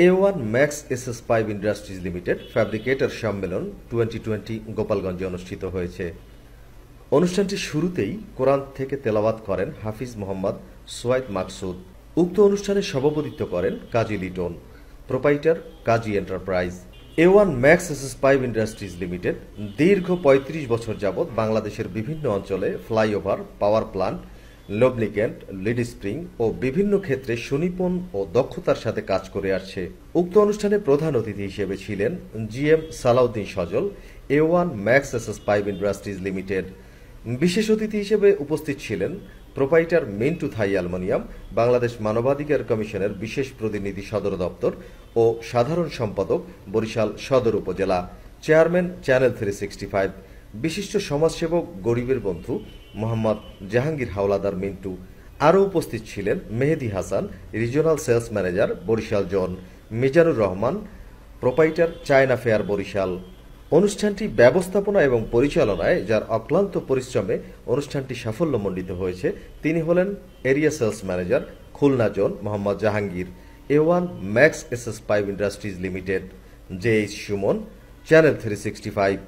A1 max SS pipe industries limited fabricator সম্মেলন 2020 গোপালগঞ্জে অনুষ্ঠিত হয়েছে। অনুষ্ঠানটির শুরুতেই কোরআন থেকে তেলাওয়াত করেন হাফিজ মোহাম্মদ সোয়াইদ মাকসুদ। উক্ত অনুষ্ঠানে সভাপতিত্ব করেন Kazi Liton, proprietor Kazi enterprise. A1 max SS pipe industries limited দীর্ঘ ৩৫ বছর যাবৎ বাংলাদেশের বিভিন্ন অঞ্চলে flyover, power plant, lubricant, lead spring ও বিভিন্ন ক্ষেত্রে সুনিপুণ ও দক্ষতার সাথে কাজ করে আসছে। উক্ত অনুষ্ঠানে প্রধান অতিথি হিসেবে ছিলেন GM সালাউদ্দিন সজল, A1 max SS pipe industries limited. বিশেষ অতিথি হিসেবে উপস্থিত ছিলেন প্রোপাইটার মিন্টু থাই অ্যালুমিনিয়াম, বাংলাদেশ মানবাধিকার কমিশনের বিশেষ প্রতিনিধি সদর দপ্তর ও সাধারণ সম্পাদক বরিশাল সদর উপজেলা, চেয়ারম্যান চ্যানেল 365, বিশিষ্ট সমাজসেবক গরিবের বন্ধু মোহাম্মদ জাহাঙ্গীর হাওলাদার মিন্টু। আরও উপস্থিত ছিলেন Mehedi Hasan, regional sales manager Barishal zone, Mizanur Rahman, proprietor China fair Barishal. অনুষ্ঠানটি ব্যবস্থাপনা এবং পরিচালনায় যার অক্লান্ত পরিশ্রমে অনুষ্ঠানটি সাফল্যমণ্ডিত হয়েছে তিনি হলেন area sales manager Khulna zone Mohammad Jahangir, A1 max SS pipe industries limited, JH Suman, channel 365।